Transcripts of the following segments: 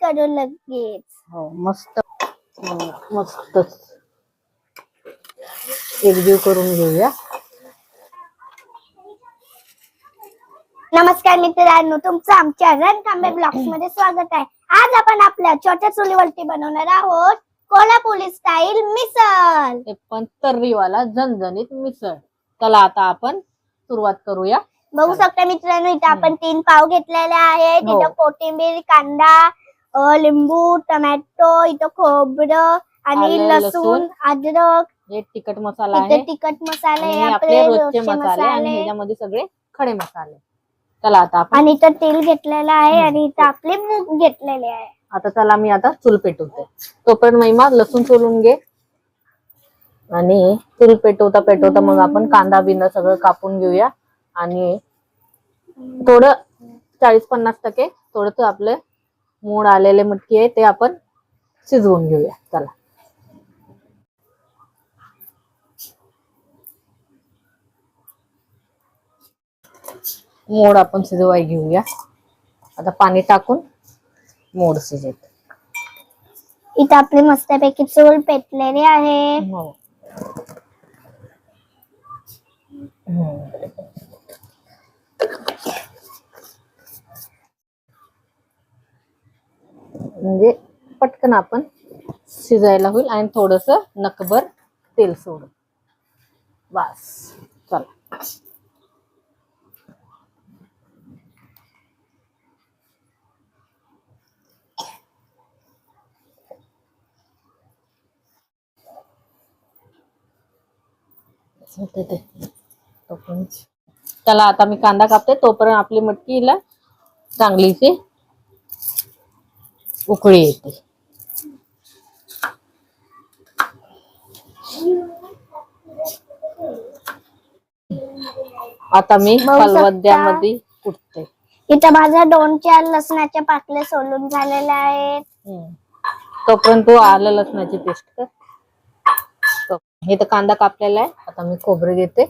करू लगेच. हो मस्त मस्त एकजीव करून घेऊया. नमस्कार मित्रांनो, तुमचं आमच्या रणकांबे ब्लॉग्स मध्ये स्वागत आहे. आज आपण आपल्या छोट्या चुलीवरती बनवणार आहोत कोल्हापुरी स्टाईल मिसळ. हे पण तर्रीवाला झणझणीत मिसळ. चला आता आपण सुरुवात करूया. बघू शकता मित्रांनो, इथे आपण 3 पाव घेतलेले आहेत. इथं कोथिंबीर, कांदा, लिंबू, टोमॅटो, इथं खोबरं आणि लसूण, अद्रक, हे तिखट मसाला आहे. तिखट मसाले, आपले रोजचे मसाले आणि ह्याच्यामध्ये सगळे खडे मसाले. चला आता आपण आणि इथं तेल घेतलेलं आहे आणि इथं आपले मूग घेतलेले आहे. आता चला मी आता चूल पेटवते. तोपर्यंत महिमा लसूण सोलून घे आणि चूल पेटवता मग आपण कांदा बिंदा सगळं कापून घेऊया. आणि थोडं 40-50% थोडंसं आपलं मूड आलेले मटकी आहे ते आपण शिजवून घेऊया. चला मोड आपण शिजवाय घेऊया. आता पाणी टाकून मोड शिजेल. इथं आपली मस्तपैकी चूल पेटलेली आहे. म्हणजे पटकन आपण शिजायला होईल आणि थोडस नकभर तेल सोडू. बस चला चला आता मी कांदा कापते तोपर्यंत आपली मटकीला चांगलीशी उकळी येते. आता मी खलबत्त्यामध्ये कुटते. इथं माझ्या 2-4 लसणाच्या पाकल्या सोलून झालेल्या आहेत. तोपर्यंत तू आलं लसणाची पेस्ट कर. हे तर कांदा कापलेला आहे. आता मी खोबरं घेते.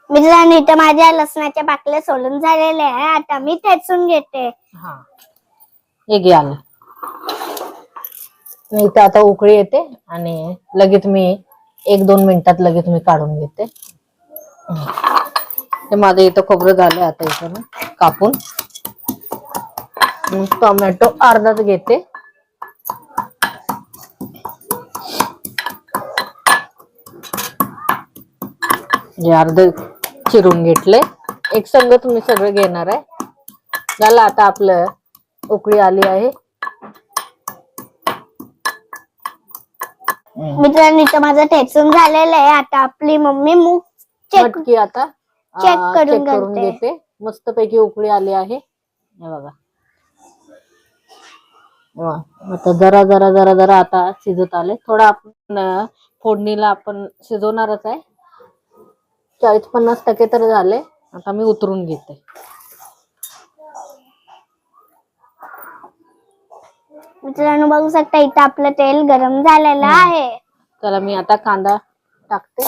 मित्रांनो, इथं माझ्या लसणाच्या पाकल्या सोलून झालेल्या आहे. आता मी ठेचून घेते. हे घे आलं. इथं आता उकळी येते आणि लगेच मी 1-2 मिनिटात लगेच मी काढून घेते. हे माझं इथं खोबरं झालं. आता इथं कापून टोमॅटो अर्धाच घेते. हे अर्ध चिरून घेतले. एक संग तुम्ही सगळं घेणार आहे. झालं आता आपलं उकळी आली आहे. मित्रांनो, इथं माझं ठेचून झालेलं आहे. आता आपली मम्मी मूग मटकी आता चेक करून घेते. मस्त पैकी उकळी आली आहे. हे बघा. आता जरा जरा जरा जरा आता शिजत आले. थोडा आपण फोडणीला आपण शिजवणारच आहे. 40-50% तर झाले. आता मी उतरून घेते. मित्रांनो, बघू शकता इथं आपलं तेल गरम झालेलं आहे. चला मी आता कांदा टाकते.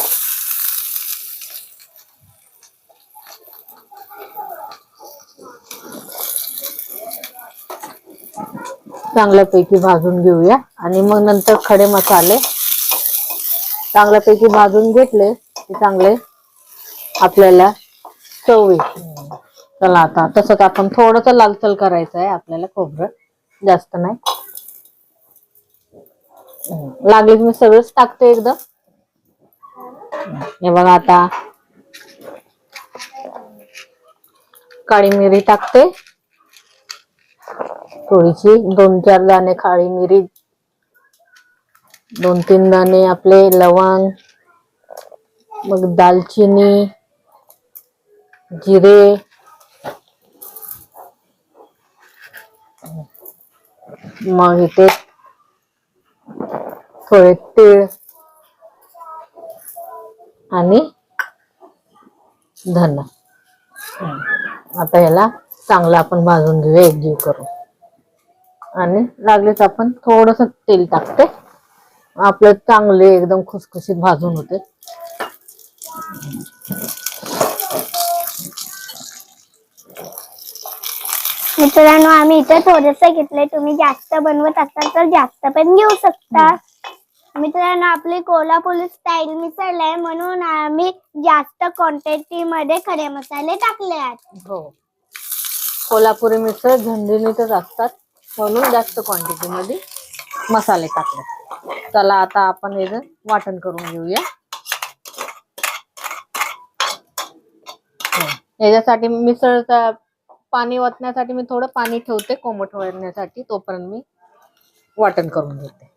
चांगल्यापैकी भाजून घेऊया आणि मग नंतर खडे मसाले चांगल्यापैकी भाजून घेतले की चांगले आपल्याला चव येते. चला आता तसंच आपण थोडस लालसर करायचं आहे आपल्याला. खोबरं जास्त नाही. लागले मी सगळंच टाकते एकदम. हे बघा आता काळी मिरी टाकते. थोडीशी 2-4 दाणे काळी मिरी, 2-3 दाणे आपले लवंग, मग दालचिनी, जिरे, मग इथे थोडे तीळ आणि धन. आता याला चांगलं आपण भाजून घेऊया एकजीव करून. आणि लागलेच आपण थोडस तेल टाकते. आपलं चांगले एकदम खुसखुशीत भाजून होते. मित्रांनो आम्ही इथे थोडस घेतलंय, तुम्ही जास्त बनवत असाल तर जास्त पण घेऊ शकता. मित्रांनो आपली कोल्हापुरी स्टाईल मिसळ आहे म्हणून आम्ही जास्त क्वांटिटी मध्ये खडे मसाले टाकले आहेत. हो, कोल्हापुरी मिसळ झणझणीतच असतात म्हणून जास्त क्वांटिटी मध्ये मसाले टाकले. चला आता आपण हे वाटण करून घेऊया. याच्यासाठी मिसळचा पाणी ओतण्यासाठी मी थोडं पाणी ठेवते कोमट होण्यासाठी, तोपर्यंत मी वाटण करून घेते.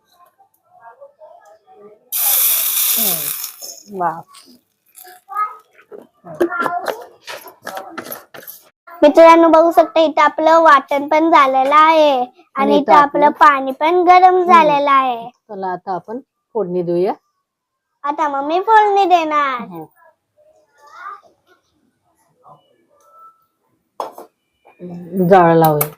मित्रांनो बघू शकता इथं आपलं वाटण पण झालेलं आहे आणि इथं आपलं पाणी पण गरम झालेलं आहे. चला आता आपण फोडणी देऊया. आता मम्मी फोडणी देणार. जाळ लावूया.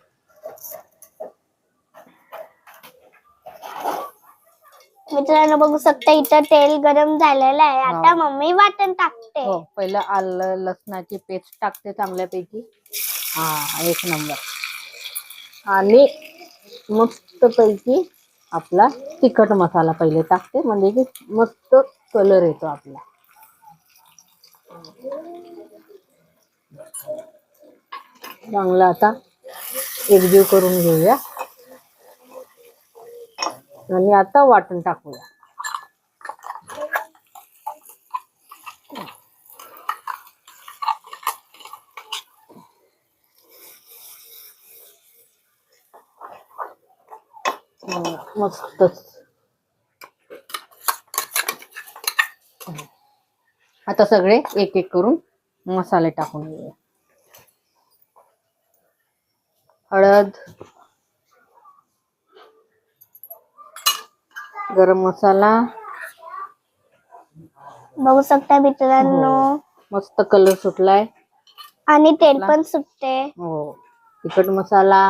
मित्रांनो बघू शकता इथं तेल गरम झालेलं आहे. आता मम्मी वाटण टाकते. हो, पहिलं आलं लसणाची पेस्ट टाकते चांगल्यापैकी. हा, एक नंबर. आणि मस्त पैकी आपला तिखट मसाला पहिले टाकते, म्हणजे की मस्त कलर येतो आपला. चांगला आता एकजीव करून घेऊया आणि आता वाटण टाकूया. मस्तच. आता सगळे एक एक करून मसाले टाकून घेऊया. हळद, गरम मसाला, बघू शकता मित्रांनो मस्त कलर सुटलाय आणि तेल पण सुटते. हो, तिखट मसाला,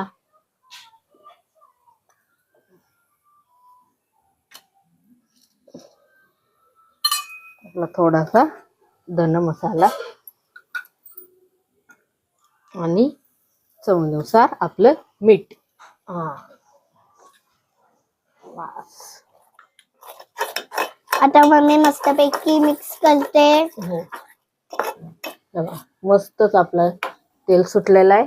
आपला थोडासा धन मसाला आणि चवीनुसार आपलं मीठ. आता मम्मी मस्तपैकी मिक्स करते. मस्तच आपलं तेल सुटलेलं आहे.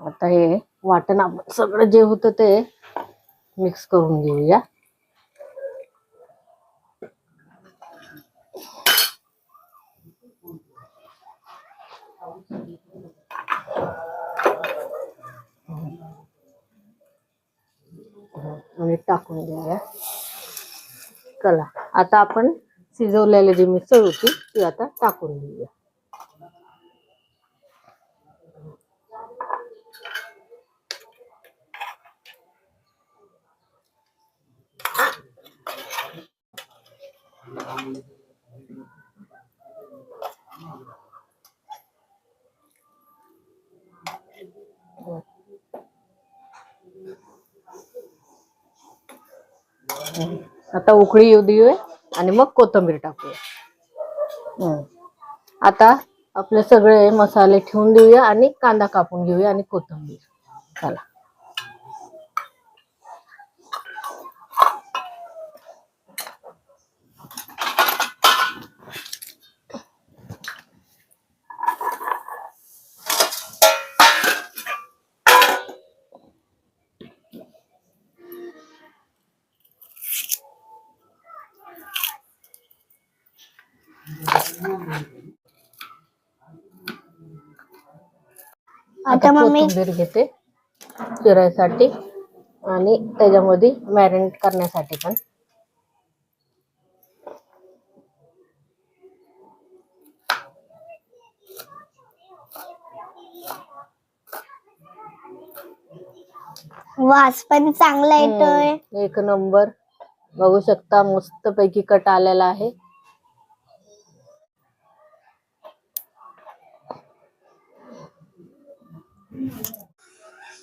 आता हे वाटण आपण सगळं जे होतं ते मिक्स करून घेऊया. आणि टाकून घेऊया. चला आता आपण शिजवलेली जी मिसळ होती ती आता टाकून घेऊया. आता उकळी येऊ देऊया आणि मग कोथिंबीर टाकूया. आता आपले सगळे मसाले ठेवून देऊया आणि कांदा कापून घेऊया आणि कोथिंबीर. चला आता कोथिंबीर घेते चिरायसाठी आणि त्याच्यामध्ये मॅरिनेट करण्यासाठी पण. वास पण चांगला येतोय. एक नंबर. बघू शकता मस्त पैकी कट आलेला आहे.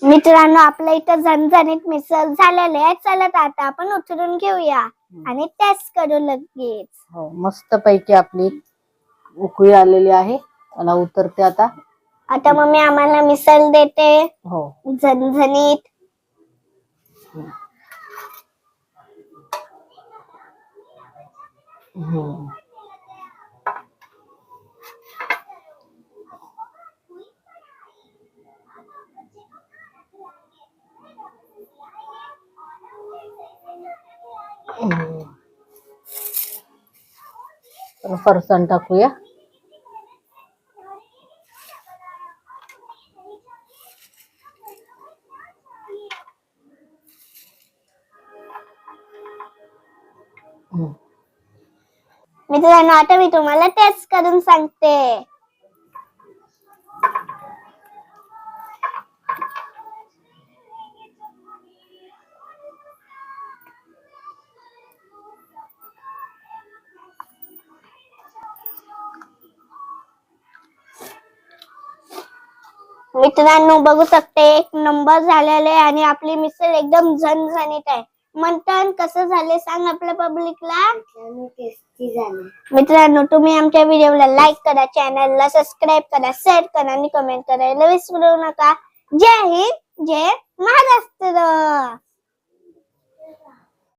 मित्रांनो, आपल्या इथं झणझणीत मिसळ झालेले आहे. चला आता आपण उतरून घेऊया आणि टेस्ट करू लगेच. हो, मस्त पैकी आपली उकळी आलेली आहे. त्याला उतरते आता. आता मम्मी आम्हाला मिसळ देते हो. झणझणीत. हम्म. तर फरसाण टाकूया. मित्रांनो, आता मी तुम्हाला टेस्ट करून सांगते. मित्रांनो, बघू शकते एक नंबर झालेले आहे आणि आपली मिसळ एकदम झणझणीत आहे. म्हणतात कसं झाले सांग आपल्या पब्लिकला. टेस्टी झाले. मित्रांनो, तुम्ही आमच्या व्हिडिओला लाईक करा, चॅनलला सबस्क्राईब करा, शेअर करा आणि कमेंट करायला विसरू नका. जय हिंद, जय महाराष्ट्र.